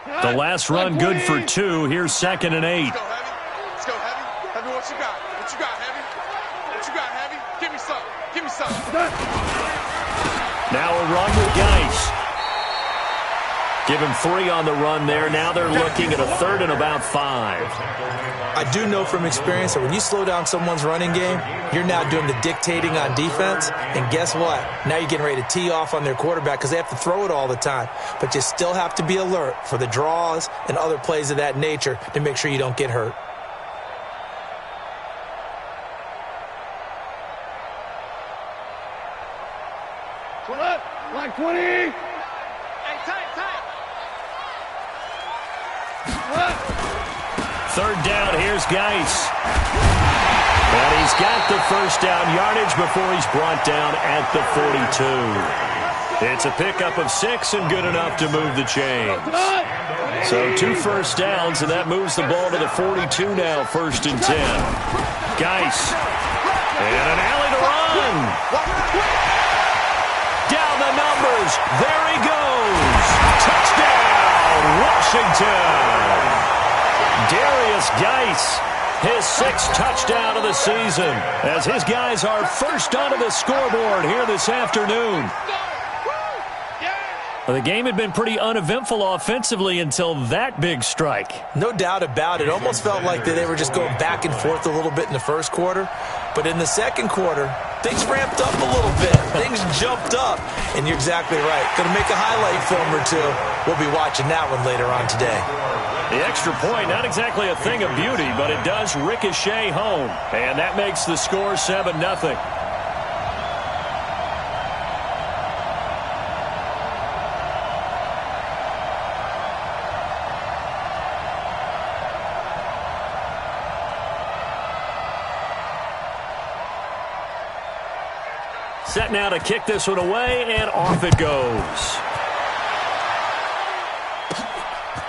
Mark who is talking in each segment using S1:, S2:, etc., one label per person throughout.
S1: The last run good for 2. Here's 2nd and 8.
S2: Let's go, Heavy. Let's go, Heavy. Heavy, what you got? What you got, Heavy? What you got, Heavy? Give me some. Give me some.
S1: Now a run with Geis. Give him 3 on the run there. Now they're looking at a 3rd and about 5.
S3: I do know from experience that when you slow down someone's running game, you're now doing the dictating on defense. And guess what? Now you're getting ready to tee off on their quarterback because they have to throw it all the time. But you still have to be alert for the draws and other plays of that nature to make sure you don't get hurt.
S4: Like 20. Hey,
S2: tight.
S1: 3rd down, here's Geis. And he's got the first down yardage before he's brought down at the 42. It's a pickup of 6 and good enough to move the chains. So 2 first downs, and that moves the ball to the 42 now, 1st and 10. Geis. And an alley to run. Down the numbers. There he goes. Touchdown, Washington. Darius Geis, his 6th touchdown of the season, as his guys are first onto the scoreboard here this afternoon. Well, the game had been pretty uneventful offensively until that big strike.
S3: No doubt about it. Almost felt like they were just going back and forth a little bit in the first quarter. But in the second quarter, things ramped up a little bit. Things jumped up. And you're exactly right. Going to make a highlight film or 2. We'll be watching that one later on today.
S1: The extra point, not exactly a thing of beauty, but it does ricochet home. And that makes the score 7-0. Set now to kick this one away, and off it goes.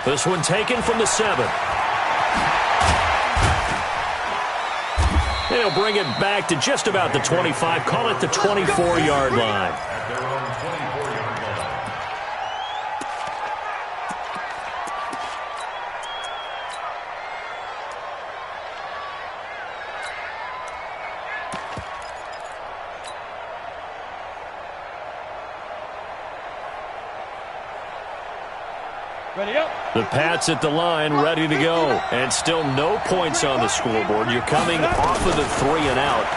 S1: This one taken from the 7. And he'll bring it back to just about the 25. Call it the 24-yard line. The Pats at the line, ready to go. And still no points on the scoreboard. You're coming off of the 3 and out.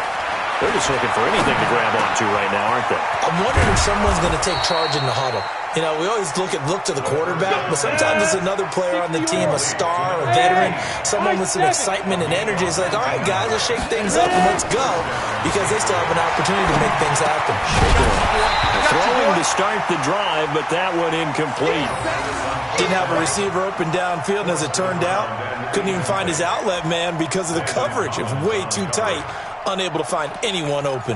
S1: They're just looking for anything to grab onto right now, aren't they?
S3: I'm wondering if someone's going to take charge in the huddle. You know, we always look to the quarterback, but sometimes it's another player on the team, a star, a veteran, someone with some excitement and energy. It's like, all right, guys, let's shake things up and let's go, because they still have an opportunity to make things happen.
S1: Throwing to start the drive, but that one incomplete.
S3: Didn't have a receiver open downfield, and as it turned out, couldn't even find his outlet man because of the coverage. It was way too tight, unable to find anyone open.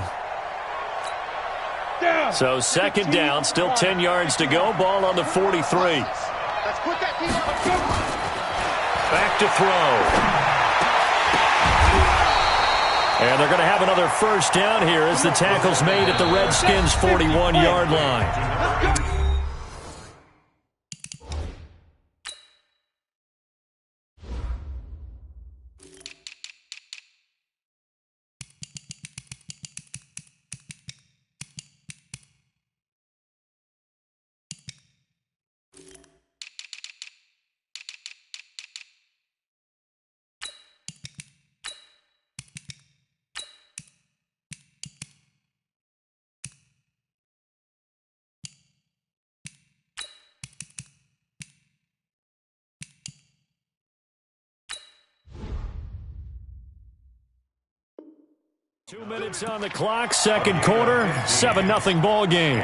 S1: So 2nd down, still 10 yards to go. Ball on the 43. Back to throw. And they're going to have another first down here as the tackle's made at the Redskins' 41-yard line. 2 minutes on the clock, second quarter, 7-0 ball game.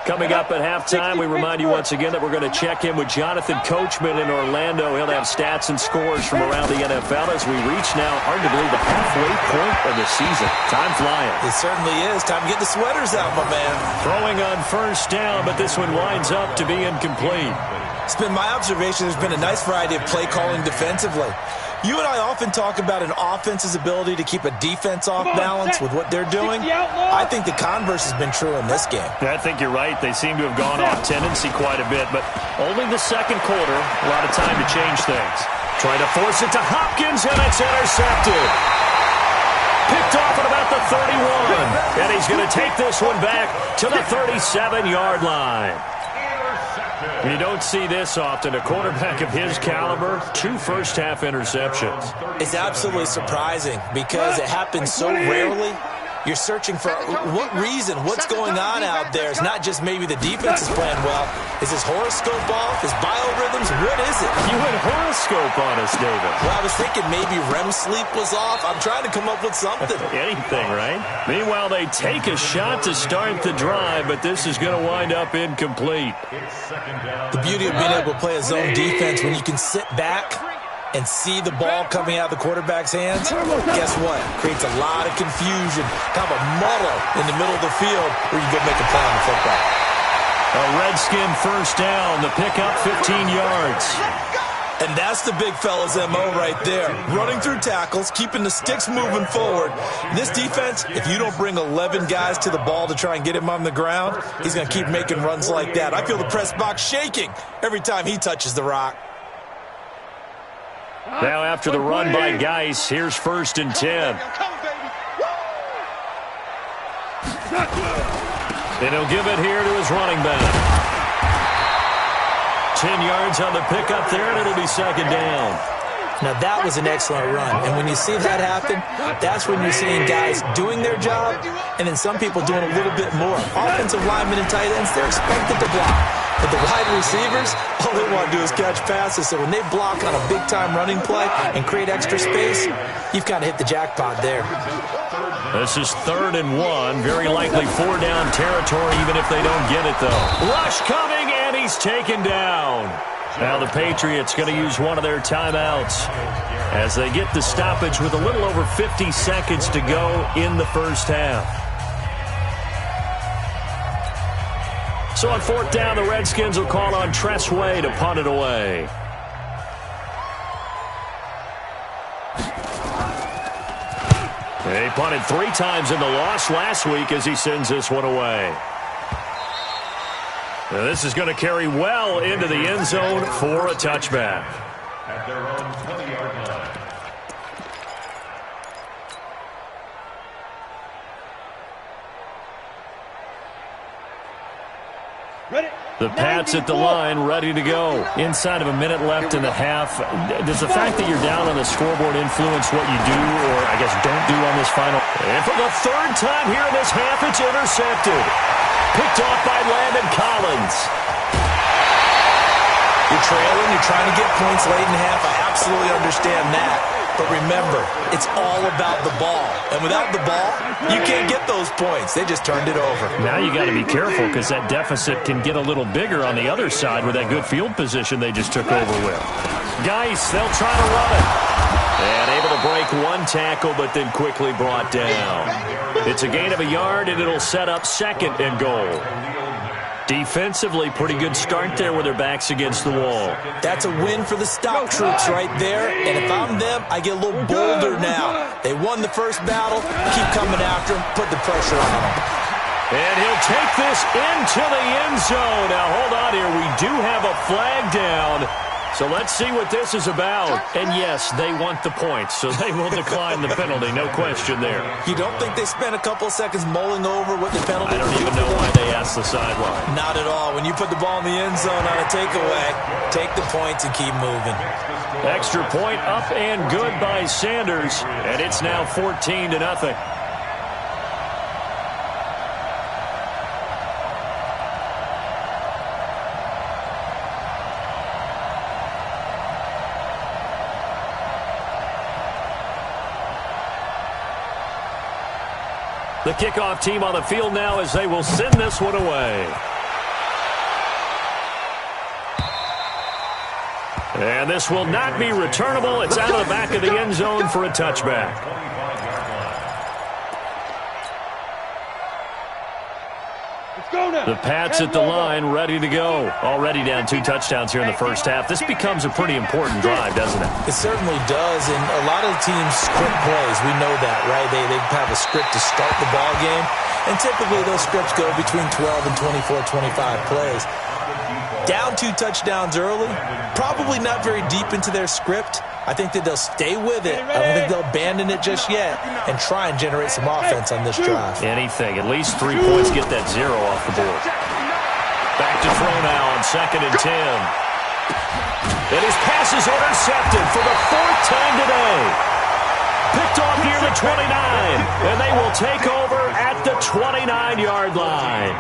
S1: Coming up at halftime, we remind you once again that we're going to check in with Jonathan Coachman in Orlando. He'll have stats and scores from around the NFL as we reach now, hard to believe, the halfway point of the season. Time flying.
S3: It certainly is. Time to get the sweaters out, my man.
S1: Throwing on first down, but this one winds up to be incomplete.
S3: It's been my observation there's been a nice variety of play calling defensively. You and I often talk about an offense's ability to keep a defense off balance with what they're doing. I think the converse has been true in this game.
S1: I think you're right. They seem to have gone off tendency quite a bit, but only the second quarter, a lot of time to change things. Trying to force it to Hopkins, and it's intercepted. Picked off at about the 31, and he's going to take this one back to the 37-yard line. You don't see this often. A quarterback of his caliber, 2 first-half interceptions.
S3: It's absolutely surprising because it happens so rarely. You're searching for what reason, what's going on out there. It's not just maybe the defense is playing well. Is his horoscope off? His biorhythms? What is it?
S1: You went horoscope on us, David.
S3: Well, I was thinking maybe REM sleep was off. I'm trying to come up with something.
S1: Anything, right? Meanwhile, they take a shot to start the drive, but this is going to wind up incomplete.
S3: The beauty of being able to play a zone defense when you can sit back and see the ball coming out of the quarterback's hands, guess what? Creates a lot of confusion, kind of a muddle in the middle of the field where you go make a play on the football.
S1: A Redskin first down, the pickup 15 yards.
S3: And that's the big fella's MO right there. Running through tackles, keeping the sticks moving forward. This defense, if you don't bring 11 guys to the ball to try and get him on the ground, he's going to keep making runs like that. I feel the press box shaking every time he touches the rock.
S1: Now after the run by Geis, here's 1st and 10. And he'll give it here to his running back. 10 yards on the pickup there, and it'll be 2nd down.
S3: Now, that was an excellent run. And when you see that happen, that's when you're seeing guys doing their job and then some people doing a little bit more. Offensive linemen and tight ends, they're expected to block. But the wide receivers, all they want to do is catch passes. So when they block on a big-time running play and create extra space, you've kind of hit the jackpot there.
S1: This is 3rd and 1. Very likely 4-down territory, even if they don't get it, though. Rush coming, and he's taken down. Now the Patriots going to use one of their timeouts as they get the stoppage with a little over 50 seconds to go in the first half. So on 4th down, the Redskins will call on Tress Way to punt it away. He punted 3 times in the loss last week as he sends this one away. Now this is going to carry well into the end zone for a touchback. At their own 20-yard line. The Pats at the line, ready to go. Inside of a minute left in the half. Does the fact that you're down on the scoreboard influence what you do, or I guess don't do on this final? And for the 3rd time here in this half, it's intercepted. Picked off by Landon Collins.
S3: You're trailing, you're trying to get points late in the half. I absolutely understand that. But remember, it's all about the ball. And without the ball, you can't get those points. They just turned it over.
S1: Now you got to be careful because that deficit can get a little bigger on the other side with that good field position they just took over with. Geis, they'll try to run it. And able to break one tackle, but then quickly brought down. It's a gain of a yard, and it'll set up 2nd and goal. Defensively, pretty good start there with their backs against the wall.
S3: That's a win for the stop troops right there. And if I'm them, I get a little bolder now. They won the first battle. Keep coming after them. Put the pressure on them.
S1: And he'll take this into the end zone. Now, hold on here. We do have a flag down. So let's see what this is about. And yes, they want the points, so they will decline the penalty. No question there.
S3: You don't think they spent a couple of seconds mulling over what the penalty
S1: I don't even know why they asked the sideline.
S3: Not at all. When you put the ball in the end zone on a takeaway, take the points and keep moving.
S1: Extra point up and good by Sanders. And it's now 14-0. The kickoff team on the field now as they will send this one away. And this will not be returnable. It's out of the back of the end zone for a touchback.
S2: Let's go,
S1: The Pats at the line, ready to go. Already down 2 touchdowns here in the first half. This becomes a pretty important drive, doesn't it?
S3: It certainly does, and a lot of the teams script plays. We know that, right? They have a script to start the ball game, and typically those scripts go between 12 and 24, 25 plays. Down 2 touchdowns early, probably not very deep into their script. I think that they'll stay with it. I don't think they'll abandon it just yet and try and generate some offense on this drive.
S1: Anything. At least 3 points, get that 0 off the board. Back to throw now on 2nd and 10. And his pass is intercepted for the 4th time today. Picked off near the 29, and they will take over at the 29-yard line.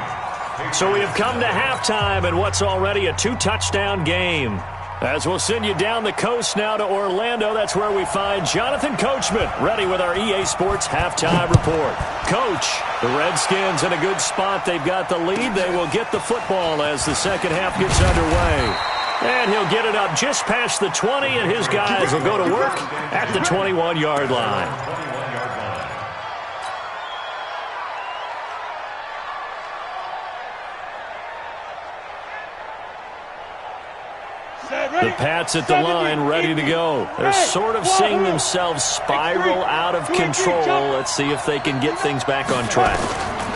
S1: So we have come to halftime in what's already a 2-touchdown game. As we'll send you down the coast now to Orlando, that's where we find Jonathan Coachman, ready with our EA Sports Halftime Report. Coach, the Redskins in a good spot. They've got the lead. They will get the football as the second half gets underway. And he'll get it up just past the 20, and his guys will go to work at the 21-yard line. The Pats at the line, ready to go. They're sort of seeing themselves spiral out of control. Let's see if they can get things back on track.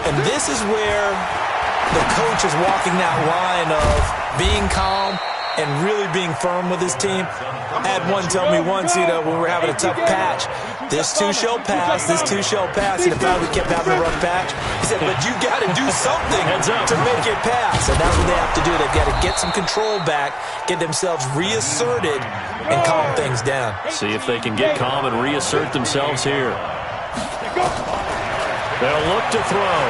S3: And this is where the coach is walking that line of being calm and really being firm with his team. I had one tell me once, when we were having a tough patch, this too shall pass, this too shall pass. And if we kept having a rough patch, he said, but you got to do something to make it pass. And that's what they have to do. They've got to get some control back, get themselves reasserted, and calm things down.
S1: See if they can get calm and reassert themselves here. They'll look to throw.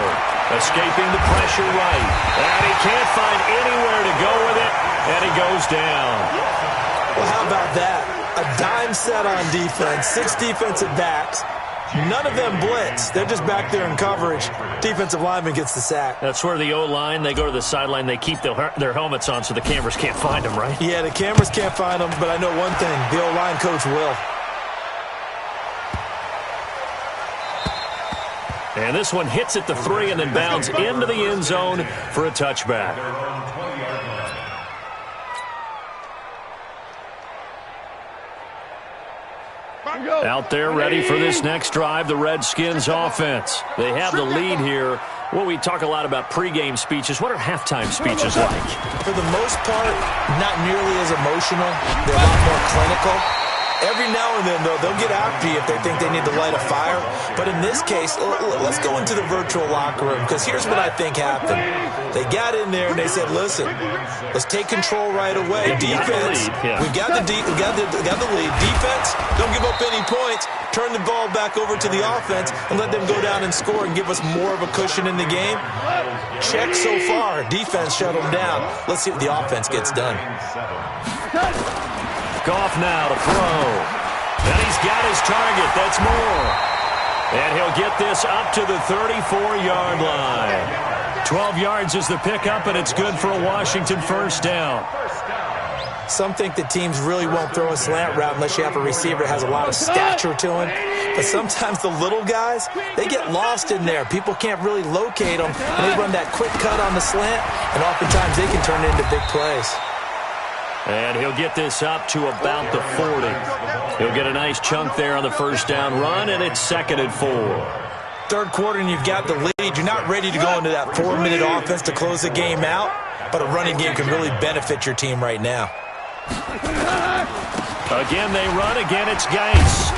S1: Escaping the pressure right. And he can't find anywhere to go with it. And he goes down.
S3: Well, how about that? A dime set on defense, 6 defensive backs. None of them blitz. They're just back there in coverage. Defensive lineman gets the sack.
S1: That's where the O-line, they go to the sideline, they keep their helmets on so the cameras can't find them, right?
S3: Yeah, the cameras can't find them, but I know one thing. The O-line coach will.
S1: And this one hits at the 3 and then bounds into the end zone for a touchback. Out there ready for this next drive, the Redskins offense. They have the lead here. Well, we talk a lot about pregame speeches. What are halftime speeches like?
S3: For the most part, not nearly as emotional. They're a lot more clinical. Every now and then, though, they'll get after you if they think they need to light a fire. But in this case, let's go into the virtual locker room, because here's what I think happened. They got in there and they said, listen, let's take control right away. Defense, we've got the lead. Defense, don't give up any points. Turn the ball back over to the offense and let them go down and score and give us more of a cushion in the game. Check so far. Defense shut them down. Let's see what the offense gets done.
S1: Goff now to throw. And he's got his target. That's Moore. And he'll get this up to the 34-yard line. 12 yards is the pickup, and it's good for a Washington first down.
S3: Some think that teams really won't throw a slant route unless you have a receiver that has a lot of stature to him. But sometimes the little guys, they get lost in there. People can't really locate them. And they run that quick cut on the slant, and oftentimes they can turn it into big plays.
S1: And he'll get this up to about the 40. He'll get a nice chunk there on the first down run, and it's 2nd and 4.
S3: Third quarter, and you've got the lead. You're not ready to go into that 4-minute offense to close the game out, but a running game can really benefit your team right now.
S1: Again, they run. Again, it's Geis.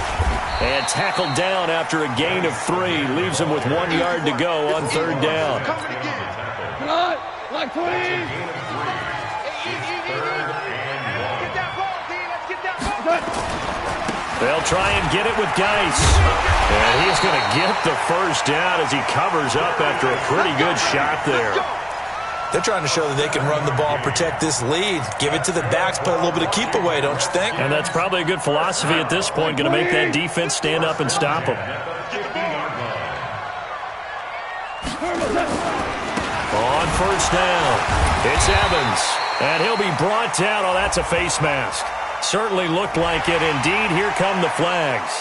S1: And tackled down after a gain of 3. Leaves him with 1 yard to go on 3rd down. They'll try and get it with Geis. And he's going to get the first down as he covers up after a pretty good shot there.
S3: They're trying to show that they can run the ball, protect this lead, give it to the backs, play a little bit of keep away, don't you think?
S1: And that's probably a good philosophy at this point, going to make that defense stand up and stop them. On first down, it's Evans, and he'll be brought down. Oh, that's a face mask. Certainly looked like it. Indeed, here come the flags.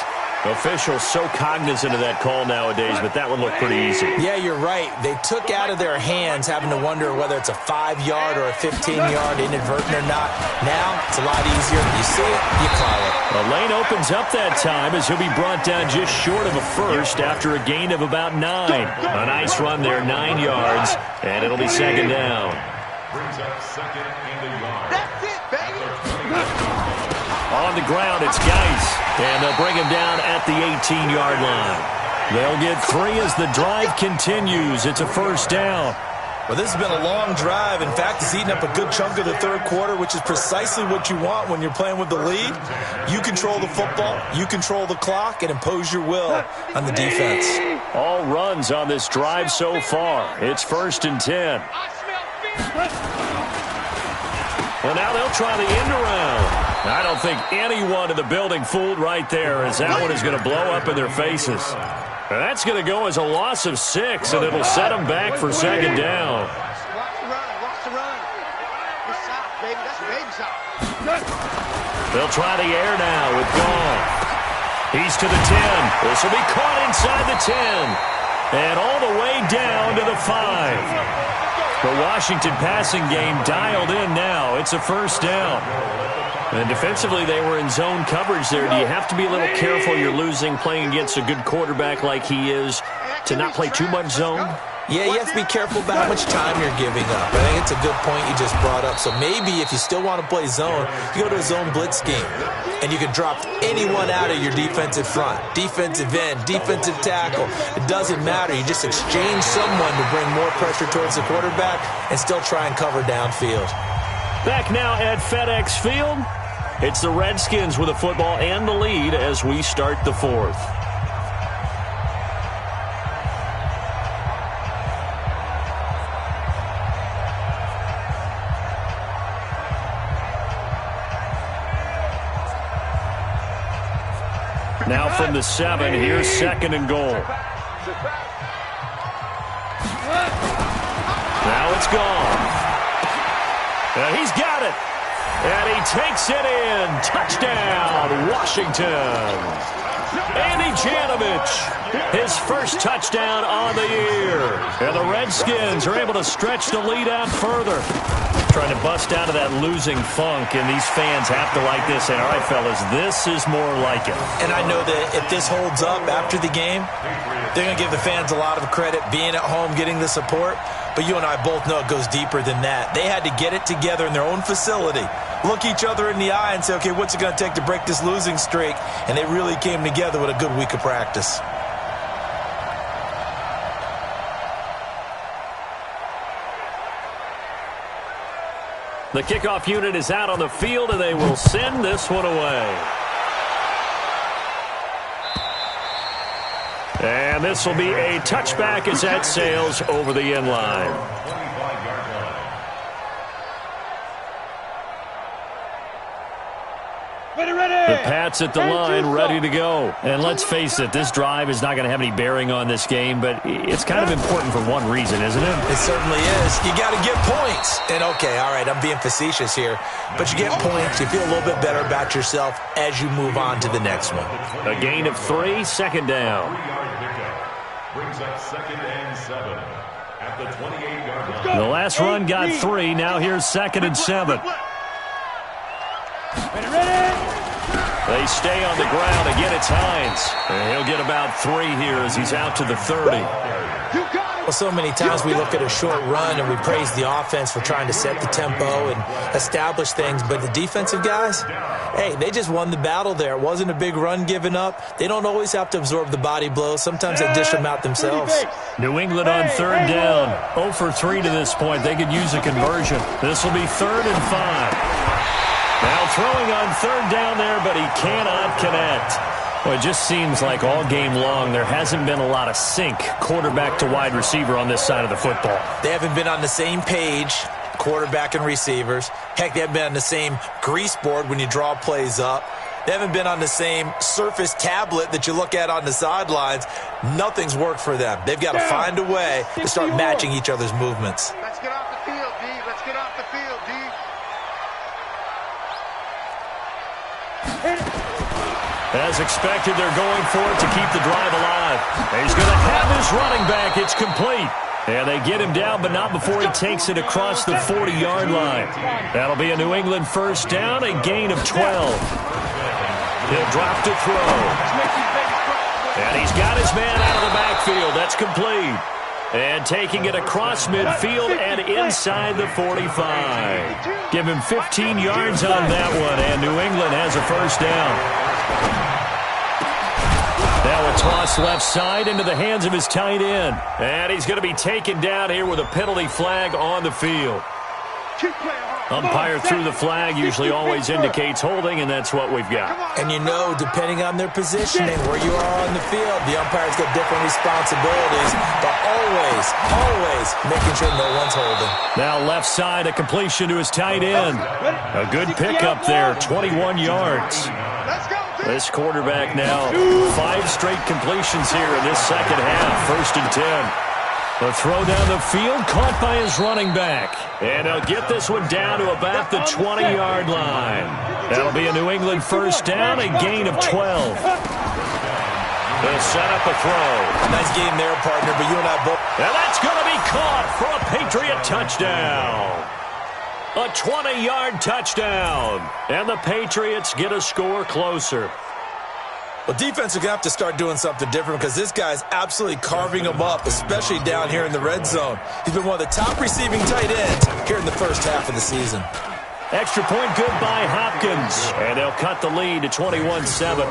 S1: Officials so cognizant of that call nowadays, but that one looked pretty easy.
S3: Yeah, you're right. They took out of their hands having to wonder whether it's a 5-yard or a 15-yard, inadvertent or not. Now, it's a lot easier. You see it, you call it.
S1: A lane opens up that time as he'll be brought down just short of a first after a gain of about 9. A nice run there, 9 yards, and it'll be second down.
S2: That's it, baby.
S1: On the ground, it's Geis, and they'll bring him down at the 18-yard line. They'll get 3 as the drive continues. It's a first down.
S3: Well, this has been a long drive. In fact, it's eaten up a good chunk of the third quarter, which is precisely what you want when you're playing with the lead. You control the football, you control the clock, and impose your will on the defense.
S1: All runs on this drive so far. It's 1st and 10. Well, now they'll try the end around. I don't think anyone in the building fooled right there, as that one is going to blow up in their faces. That's going to go as a loss of 6, and it'll set them back for second down.
S2: Watch the run. Good shot, baby. That's a baby shot.
S1: They'll try the air now with Goff. He's to the 10. This will be caught inside the 10. And all the way down to the 5. The Washington passing game dialed in now. It's a first down. And defensively, they were in zone coverage there. Do you have to be a little careful you're losing playing against a good quarterback like he is to not play too much zone?
S3: Yeah, you have to be careful about how much time you're giving up. I think it's a good point you just brought up. So maybe if you still want to play zone, you go to a zone blitz scheme. And you can drop anyone out of your defensive front. Defensive end, defensive tackle. It doesn't matter. You just exchange someone to bring more pressure towards the quarterback and still try and cover downfield.
S1: Back now at FedEx Field. It's the Redskins with the football and the lead as we start the 4th. Now from the 7, here's 2nd and goal. Now it's gone. And he's got it. And he takes it in. Touchdown, Washington. Andy Janovich, his first touchdown on the year. And the Redskins are able to stretch the lead out further. Trying to bust out of that losing funk, and these fans have to like this. And all right, fellas, this is more like it.
S3: And I know that if this holds up after the game, they're going to give the fans a lot of credit being at home, getting the support. But you and I both know it goes deeper than that. They had to get it together in their own facility, look each other in the eye and say, okay, what's it going to take to break this losing streak? And they really came together with a good week of practice.
S1: The kickoff unit is out on the field, and they will send this one away. And this will be a touchback as that sails over the end line. The Pats at the line, ready to go. And let's face it, this drive is not going to have any bearing on this game, but it's kind of important for one reason, isn't it?
S3: It certainly is. You got to get points. And, okay, all right, I'm being facetious here, but you get points, you feel a little bit better about yourself as you move on to the next one.
S1: A gain of 3, second down.
S4: Brings up 2nd and 7 at the 28-yard line.
S1: The last run got 3, now here's 2nd and 7. They stay on the ground. Again, it's Hines. And he'll get about 3 here as he's out to the 30.
S3: Well, so many times we look at a short run and we praise the offense for trying to set the tempo and establish things. But the defensive guys, hey, they just won the battle there. It wasn't a big run given up. They don't always have to absorb the body blows. Sometimes they dish them out themselves.
S1: New England on 3rd down. 0 for 3 to this point. They could use a conversion. This will be 3rd and 5. Now throwing on 3rd down there, but he cannot connect. Well, it just seems like all game long there hasn't been a lot of sync quarterback to wide receiver on this side of the football.
S3: They haven't been on the same page, quarterback and receivers. Heck, they haven't been on the same grease board when you draw plays up. They haven't been on the same Surface tablet that you look at on the sidelines. Nothing's worked for them. They've got to find a way to start matching each other's movements.
S2: Let's get off the field, D. Let's get off the field, D.
S1: As expected, they're going for it to keep the drive alive. He's going to have his running back. It's complete. And they get him down, but not before he takes it across the 40-yard line. That'll be a New England first down, a gain of 12. He'll drop to throw. And he's got his man out of the backfield. That's complete. And taking it across midfield and inside the 45. Give him 15 yards on that one, and New England has a first down. Now a toss left side into the hands of his tight end. And he's going to be taken down here with a penalty flag on the field. Umpire threw the flag, usually always indicates holding, and that's what we've got.
S3: And you know, depending on their positioning, where you are on the field, the umpire's got different responsibilities, but always making sure no one's holding.
S1: Now left side, a completion to his tight end. A good pickup there, 21 yards. This quarterback now, 5 straight completions here in this second half, 1st and 10. The throw down the field, caught by his running back. And they'll get this one down to about the 20-yard line. That'll be a New England first down, a gain of 12. They'll set up a throw.
S3: Nice game there, partner, but you and I both.
S1: And that's going to be caught for a Patriot touchdown. A 20-yard touchdown. And the Patriots get a score closer.
S3: Well, defense are going to have to start doing something different because this guy's absolutely carving them up, especially down here in the red zone. He's been one of the top receiving tight ends here in the first half of the season.
S1: Extra point good by Hopkins. And they'll cut the lead to 21-7.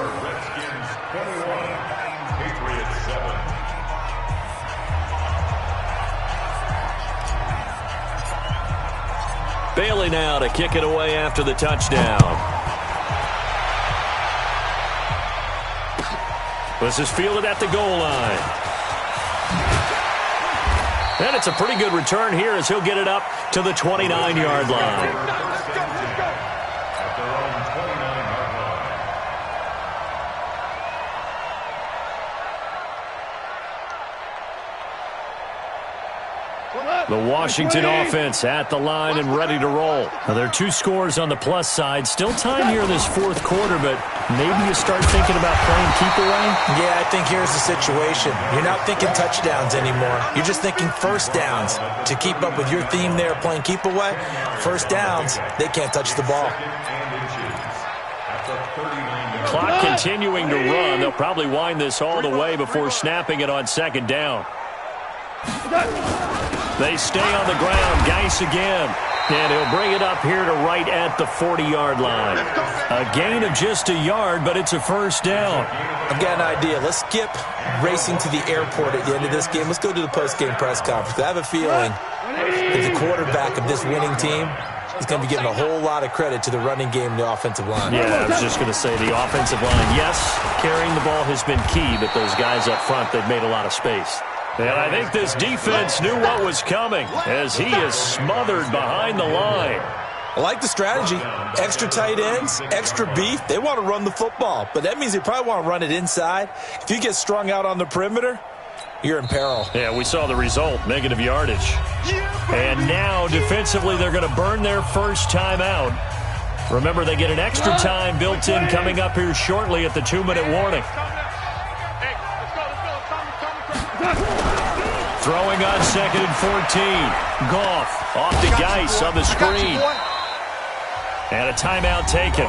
S1: Bailey now to kick it away after the touchdown. This is fielded at the goal line. And it's a pretty good return here as he'll get it up to the 29-yard line. The Washington offense at the line and ready to roll. Now, there are 2 scores on the plus side. Still time here in this 4th quarter, but maybe you start thinking about playing keep away?
S3: Yeah, I think here's the situation. You're not thinking touchdowns anymore. You're just thinking first downs. To keep up with your theme there, playing keep away, first downs, they can't touch the ball.
S1: Clock continuing to run. They'll probably wind this all the way before snapping it on 2nd down. They stay on the ground. Geis again. And he'll bring it up here to right at the 40-yard line. A gain of just a yard, but it's a first down.
S3: I've got an idea. Let's skip racing to the airport at the end of this game. Let's go to the post-game press conference. I have a feeling that the quarterback of this winning team is going to be giving a whole lot of credit to the running game and the offensive line.
S1: Yeah, I was just going to say the offensive line, yes, carrying the ball has been key, but those guys up front, they've made a lot of space. And I think this defense knew what was coming as he is smothered behind the line.
S3: I like the strategy. Extra tight ends, extra beef. They want to run the football, but that means they probably want to run it inside. If you get strung out on the perimeter, you're in peril.
S1: Yeah, we saw the result, negative yardage. And now, defensively, they're going to burn their first time out. Remember, they get an extra time built in coming up here shortly at the 2-minute warning. Throwing on 2nd and 14. Goff off to Geis on the screen. And a timeout taken.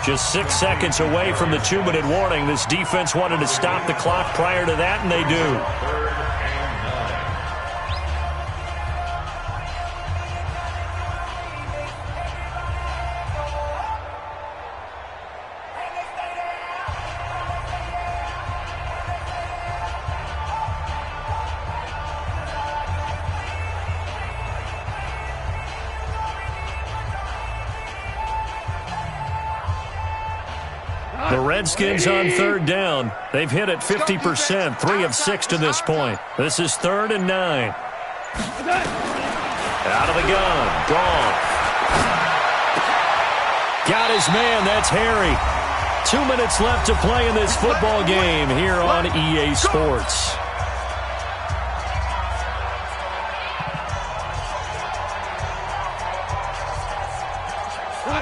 S1: Just 6 seconds away from the 2-minute warning. This defense wanted to stop the clock prior to that, and they do. The Redskins on 3rd down. They've hit it 50%, 3 of 6 to this point. This is 3rd and 9. Out of the gun, Goff. Got his man, that's Harry. 2 minutes left to play in this football game here on EA Sports.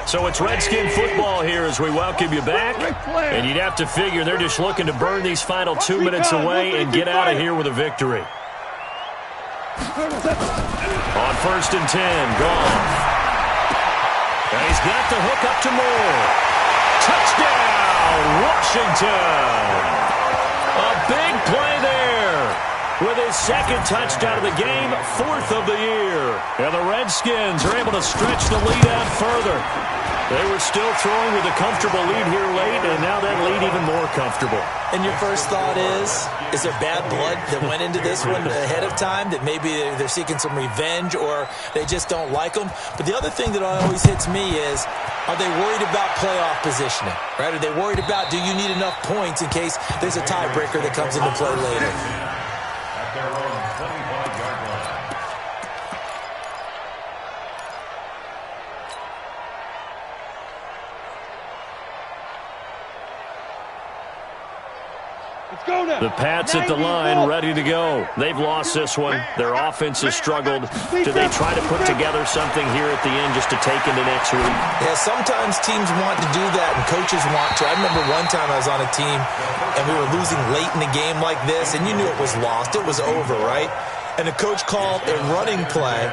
S1: So it's Redskin football here as we welcome you back. And you'd have to figure they're just looking to burn these final 2 minutes away and get out of here with a victory. On 1st and 10, Goff. And he's got the hook up to Moore. Touchdown, Washington. A big play there with his second touchdown of the game, 4th of the year. And the Redskins are able to stretch the lead out further. They were still throwing with a comfortable lead here late, and now that lead even more comfortable.
S3: And your first thought is there bad blood that went into this one ahead of time, that maybe they're seeking some revenge or they just don't like them? But the other thing that always hits me is, are they worried about playoff positioning? Right? Are they worried about, do you need enough points in case there's a tiebreaker that comes into play later?
S4: At their own 25-yard line.
S1: The Pats at the line, ready to go. They've lost this one. Their offense has struggled. Do they try to put together something here at the end just to take into next week?
S3: Yeah, sometimes teams want to do that and coaches want to. I remember one time I was on a team and we were losing late in the game like this, and you knew it was lost. It was over, right? And the coach called a running play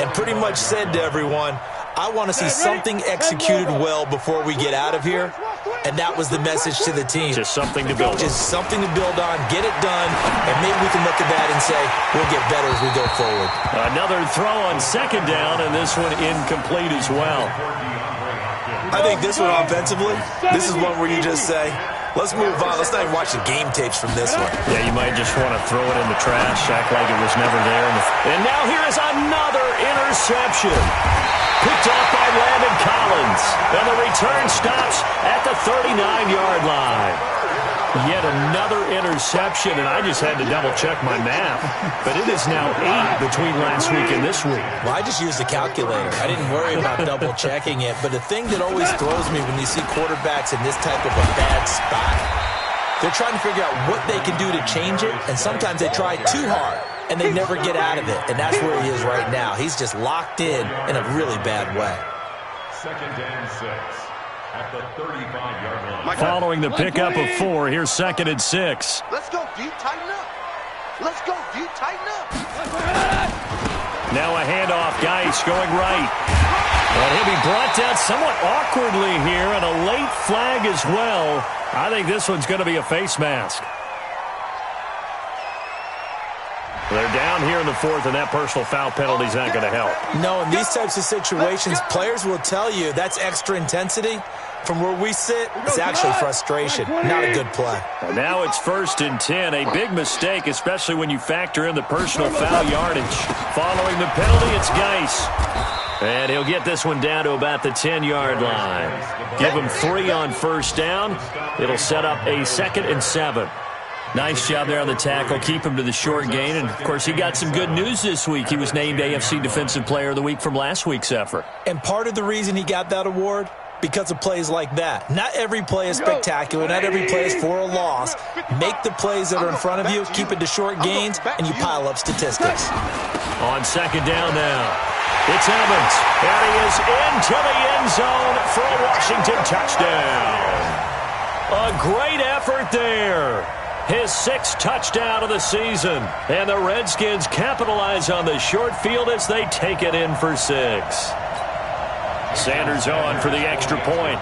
S3: and pretty much said to everyone, I want to see something executed well before we get out of here. And that was the message to the team.
S1: Just something to build on.
S3: Just something to build on, get it done, and maybe we can look at that and say, we'll get better as we go forward.
S1: Another throw on 2nd down, and this one incomplete as well.
S3: I think this one offensively, this is one where you just say, let's move on. Let's not even watch the game tapes from this one.
S1: Yeah, you might just want to throw it in the trash, act like it was never there. And now here is another interception. Picked off by Landon Collins. And the return stops at the 39-yard line. Yet another interception, and I just had to double-check my math. But it is now 8 between last week and this week.
S3: Well, I just used the calculator. I didn't worry about double-checking it. But the thing that always throws me when you see quarterbacks in this type of a bad spot, they're trying to figure out what they can do to change it, and sometimes they try too hard, and they never get out of it. And that's where he is right now. He's just locked in a really bad way.
S4: 2nd and 6 at the 35-yard line.
S1: Following the pickup of 4, here's 2nd and 6.
S2: Let's go, D. Tighten up. Let's go, D. Tighten up.
S1: Now a handoff. Geis going right. And he'll be brought down somewhat awkwardly here, and a late flag as well. I think this one's going to be a face mask. They're down here in the 4th, and that personal foul penalty is not going to help.
S3: No, in these types of situations, players will tell you that's extra intensity. From where we sit, it's actually frustration. Not a good play.
S1: And now it's 1st and 10. A big mistake, especially when you factor in the personal foul yardage. Following the penalty, it's Geis. And he'll get this one down to about the 10-yard line. Give him 3 on 1st down. It'll set up a 2nd and 7. Nice job there on the tackle. Keep him to the short gain. And, of course, he got some good news this week. He was named AFC Defensive Player of the Week from last week's effort.
S3: And part of the reason he got that award, because of plays like that. Not every play is spectacular. Not every play is for a loss. Make the plays that are in front of you, keep it to short gains, and you pile up statistics.
S1: On 2nd down now, it's Evans. And he is into the end zone for a Washington touchdown. A great effort there. His 6th touchdown of the season. And the Redskins capitalize on the short field as they take it in for 6. Sanders on for the extra point.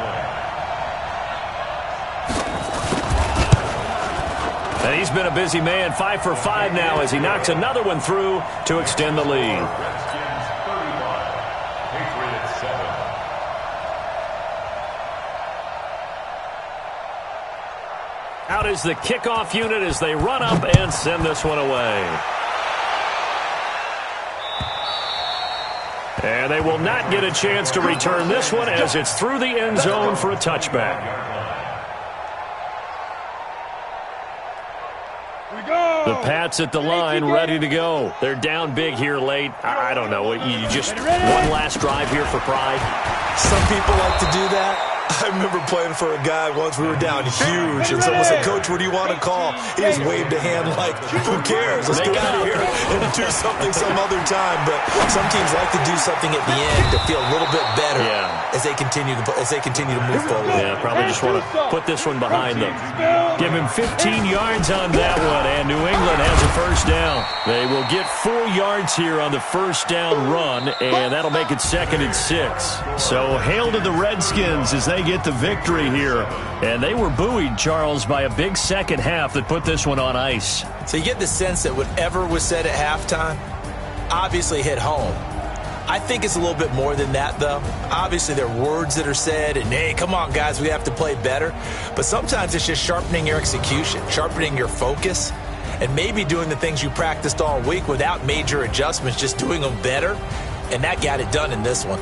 S1: And he's been a busy man, 5 for 5 now as he knocks another one through to extend the lead.
S4: Redskins 35, Patriots 7.
S1: Out is the kickoff unit as they run up and send this one away. And they will not get a chance to return this one as it's through the end zone for a touchback. The Pats at the line, ready to go. They're down big here late. I don't know. You just one last drive here for pride.
S3: Some people like to do that. I remember playing for a guy once. We were down huge, and someone said, "Coach, what do you want to call?" He just waved a hand like, "Who cares? Let's get out of here and do something some other time." But some teams like to do something at the end to feel a little bit better as they continue to move forward.
S1: Yeah, probably just want to put this one behind them. Give him 15 yards on that one, and New England has a first down. They will get 4 yards here on the first down run, and that'll make it 2nd and 6.
S5: So hail to the Redskins as they get the victory here.
S1: And they were buoyed, Charles, by a big second half that put this one on ice.
S3: So you get the sense that whatever was said at halftime obviously hit home. I think it's a little bit more than that, though. Obviously, there are words that are said, and, hey, come on, guys, we have to play better. But sometimes it's just sharpening your execution, sharpening your focus, and maybe doing the things you practiced all week without major adjustments, just doing them better. And that got it done in this one.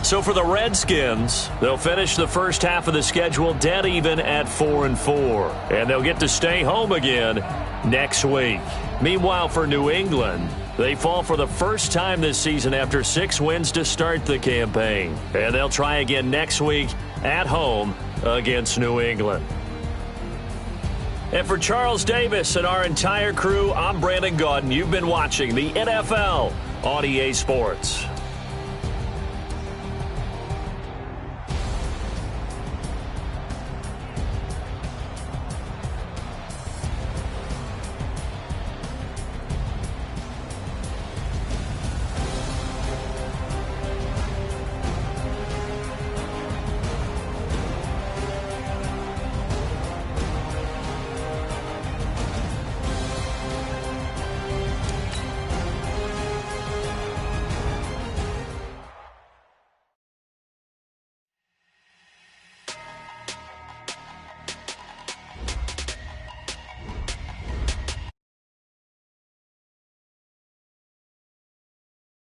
S1: So for the Redskins, they'll finish the first half of the schedule dead even at 4-4. And they'll get to stay home again next week. Meanwhile, for New England, they fall for the first time this season after 6 wins to start the campaign. And they'll try again next week at home against New England. And for Charles Davis and our entire crew, I'm Brandon Gaudin. You've been watching the NFL on EA Sports.